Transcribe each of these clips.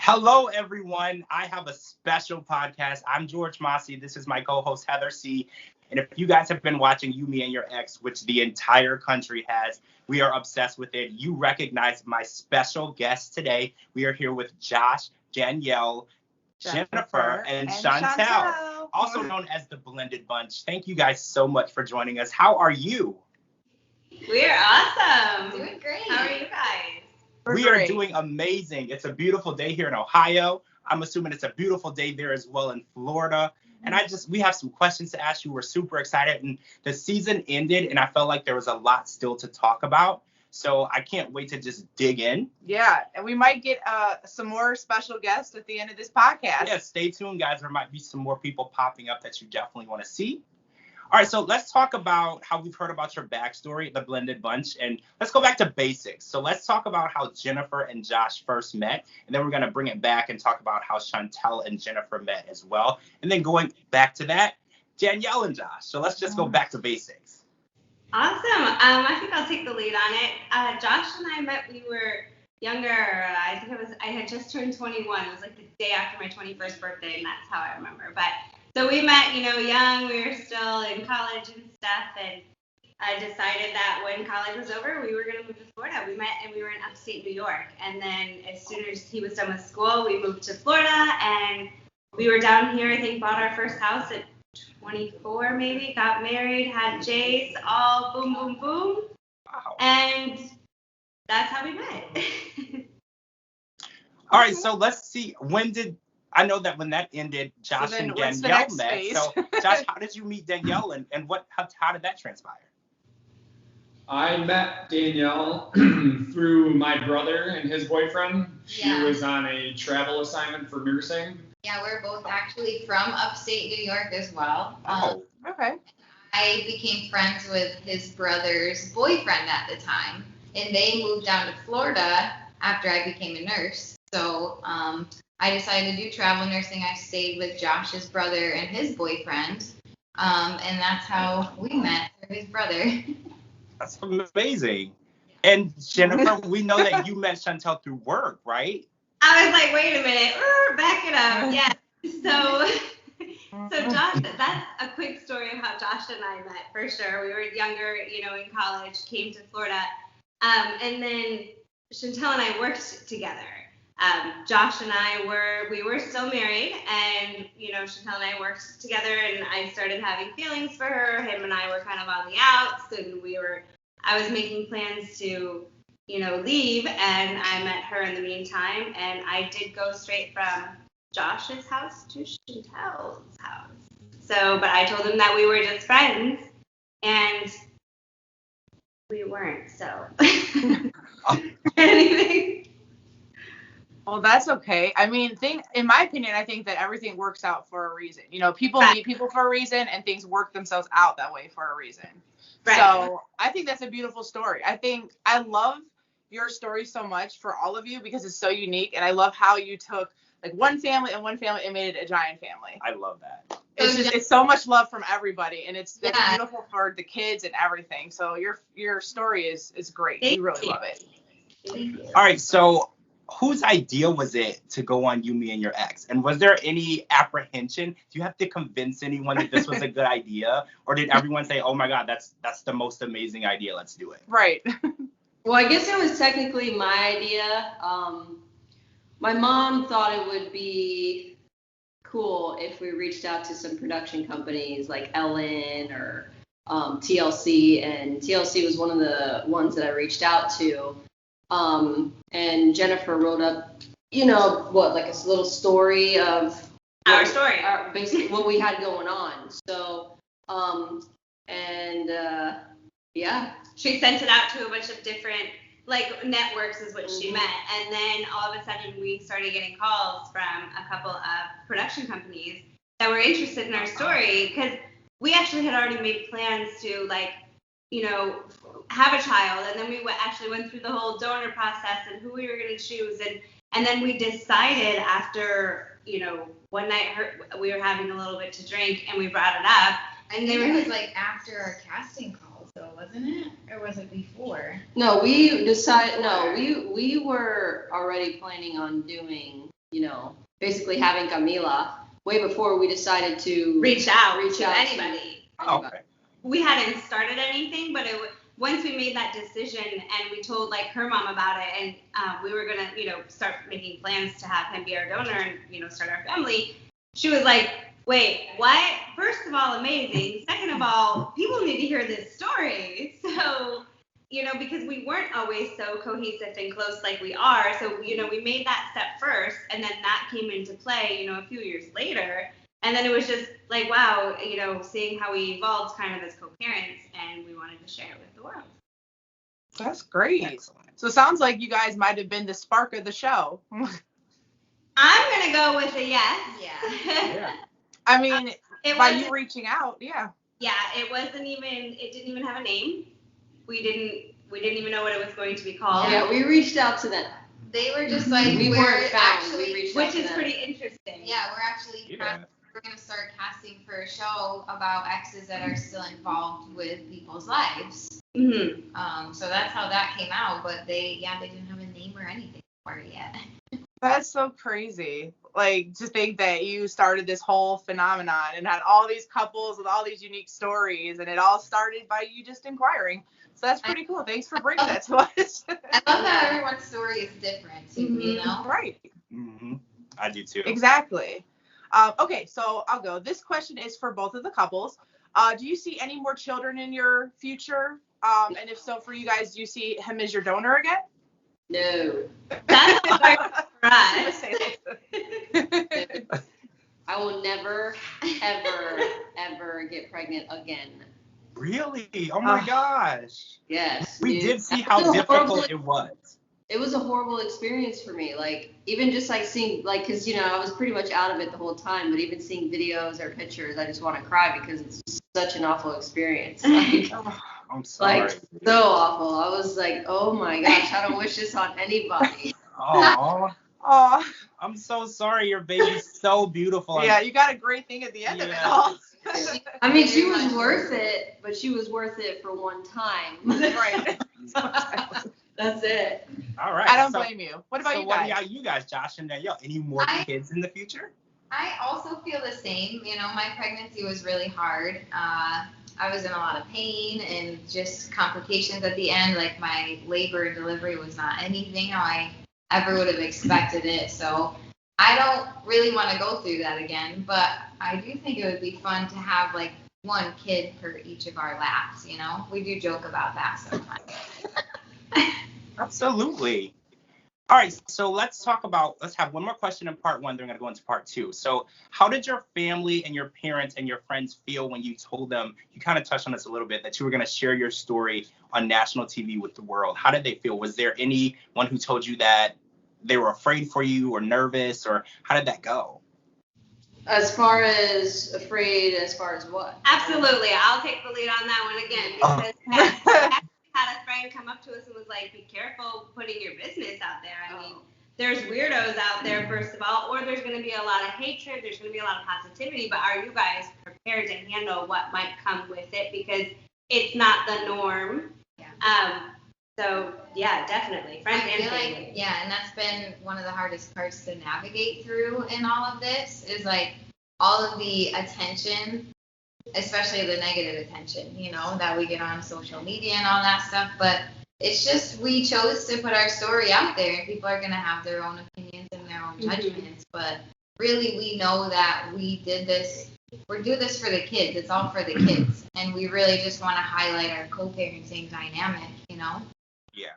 Hello, everyone. I have a special podcast. I'm George Mossy. This is my co-host, Heather C. And if you guys have been watching You, Me, and Your Ex, which the entire country has, we are obsessed with it. You recognize my special guest today. We are here with Josh, Danielle, Jennifer, and CHANTEL, also known as the Blended Bunch. Thank you guys so much for joining us. How are you? We're awesome. Doing great. How are you guys? We are doing amazing. It's a beautiful day here in Ohio. I'm assuming it's a beautiful day there as well in Florida. And we have some questions to ask you. We're super excited. And the season ended, and I felt like there was a lot still to talk about. So I can't wait to just dig in. Yeah, and we might get some more special guests at the end of this podcast. Yeah, stay tuned, guys. There might be some more people popping up that you definitely want to see. All right, so let's talk about how we've heard about your backstory, the Blended Bunch, and let's go back to basics. So let's talk about how Jennifer and Josh first met, and then we're going to bring it back and talk about how CHANTEL and Jennifer met as well. And then going back to that, Danielle and Josh. So let's just go back to basics. Awesome. I think I'll take the lead on it. Josh and I met, we were younger. I had just turned 21. It was like the day after my 21st birthday, and that's how I remember. But so we met, young. We were still in college and stuff, and I decided that when college was over, we were going to move to Florida. We met, and we were in upstate New York. And then as soon as he was done with school, we moved to Florida, and we were down here, I think, bought our first house at 24 maybe, got married, had Jays, all boom, boom, boom. Wow. And that's how we met. All right, so let's see. I know that when that ended, Josh and Danielle met. Phase? So, Josh, how did you meet Danielle, and how did that transpire? I met Danielle through my brother and his boyfriend. She was on a travel assignment for nursing. Yeah, we're both actually from upstate New York as well. Okay. I became friends with his brother's boyfriend at the time, and they moved down to Florida after I became a nurse. So I decided to do travel nursing. I stayed with Josh's brother and his boyfriend, and that's how we met, through his brother. That's amazing. And Jennifer, we know that you met CHANTEL through work, right? I was like, wait a minute, back it up. Yeah. So Josh, that's a quick story of how Josh and I met, for sure. We were younger, in college, came to Florida. And then CHANTEL and I worked together. Josh and I we were still married, and, CHANTEL and I worked together, and I started having feelings for her. Him and I were kind of on the outs, and I was making plans to, leave, and I met her in the meantime, and I did go straight from Josh's house to CHANTEL's house. So, but I told him that we were just friends, and we weren't, so. Anything. Well, that's okay. I mean, in my opinion, I think that everything works out for a reason. People meet people for a reason, and things work themselves out that way for a reason. Right. So I think that's a beautiful story. I love your story so much for all of you because it's so unique, and I love how you took like one family and made it a giant family. I love that. It's so much love from everybody, and it's beautiful for the kids and everything. So your story is great. We really love it. Thank you. All right, so whose idea was it to go on You, Me, and Your Ex? And was there any apprehension? Do you have to convince anyone that this was a good idea? Or did everyone say, oh my God, that's the most amazing idea, let's do it? Right. Well, I guess it was technically my idea. My mom thought it would be cool if we reached out to some production companies like Ellen or TLC, and TLC was one of the ones that I reached out to. And Jennifer wrote up, like a little story of our story, basically what we had going on. So, she sent it out to a bunch of different networks is what she meant. And then all of a sudden we started getting calls from a couple of production companies that were interested in our story, because we actually had already made plans to have a child, and then we actually went through the whole donor process and who we were going to choose, and then we decided after one night we were having a little bit to drink and we brought it up, and it was after our casting call, so wasn't it, or was it before? No, we decided. No, we were already planning on doing basically having Camila way before we decided to reach out to anybody. Oh, okay. We hadn't started anything, but once we made that decision and we told like her mom about it, and we were gonna, start making plans to have him be our donor and, start our family, she was like, wait, what? First of all, amazing. Second of all, people need to hear this story. So, because we weren't always so cohesive and close like we are. So, we made that step first, and then that came into play, a few years later. And then it was just like, wow, seeing how we evolved kind of as co-parents, and we wanted to share it with the world. That's great. Excellent. So it sounds like you guys might have been the spark of the show. I'm going to go with a yes. Yeah. I mean, by you reaching out, yeah. Yeah, it didn't even have a name. We didn't even know what it was going to be called. Yeah, we reached out to them. They were just like, we weren't found. Actually, we reached out which to is them. pretty interesting. Yeah, we're going to start casting for a show about exes that are still involved with people's lives. Mm-hmm. So that's how that came out, but they didn't have a name or anything for it yet. That's so crazy. Like, to think that you started this whole phenomenon and had all these couples with all these unique stories, and it all started by you just inquiring. So that's pretty cool. Thanks for bringing that to us. I love how everyone's story is different, too, Right. Mm-hmm. I do too. Exactly. Okay, so I'll go. This question is for both of the couples. Do you see any more children in your future? And if so, for you guys, do you see him as your donor again? No. That's hard for us. I will never, ever get pregnant again. Really? Oh my gosh. Yes. We did see how difficult it was. It was a horrible experience for me. Like, even just like seeing, like, because, I was pretty much out of it the whole time, but even seeing videos or pictures, I just want to cry because it's such an awful experience. Like, I'm sorry. Like, so awful. I was like, oh my gosh, I don't wish this on anybody. Aw. Aw. I'm so sorry. Your baby's so beautiful. Yeah, you got a great thing at the end of it all. I mean, she was worth it, but she was worth it for one time. Right. That's it. All right. I don't blame you. What about you guys? What about you guys, Josh and Danielle? Any more kids in the future? I also feel the same. My pregnancy was really hard. I was in a lot of pain and just complications at the end. Like, my labor and delivery was not anything how I ever would have expected it. So I don't really want to go through that again, but I do think it would be fun to have like one kid per each of our laps. We do joke about that sometimes. Absolutely. All right, so let's have one more question in part one, then we're going to go into part two. So how did your family and your parents and your friends feel when you told them, you kind of touched on this a little bit, that you were going to share your story on national TV with the world? How did they feel? Was there anyone who told you that they were afraid for you or nervous, or how did that go? As far as afraid, as far as what? Absolutely. I'll take the lead on that one again, because had a friend come up to us and was like, be careful putting your business out there. I mean, there's weirdos out there, first of all, or there's going to be a lot of hatred, there's going to be a lot of positivity, but are you guys prepared to handle what might come with it? Because it's not the norm. Yeah. So, yeah, definitely. Friends and family. And that's been one of the hardest parts to navigate through in all of this, is like all of the attention, especially the negative attention, that we get on social media and all that stuff. But it's just, we chose to put our story out there, and people are going to have their own opinions and their own judgments. But really, we know that we doing this for the kids. It's all for the kids. And we really just want to highlight our co-parenting dynamic, Yeah.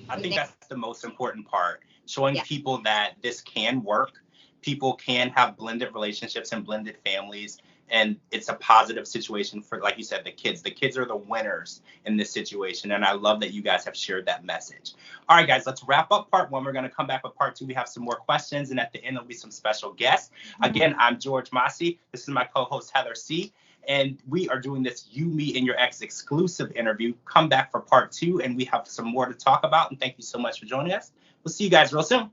I think that's the most important part, showing people that this can work. People can have blended relationships and blended families. And it's a positive situation for, like you said, the kids. The kids are the winners in this situation. And I love that you guys have shared that message. All right, guys, let's wrap up part one. We're going to come back with part two. We have some more questions. And at the end, there'll be some special guests. Again, I'm George Massey. This is my co-host, Heather C. And we are doing this You, Me, and Your Ex exclusive interview. Come back for part two, and we have some more to talk about. And thank you so much for joining us. We'll see you guys real soon.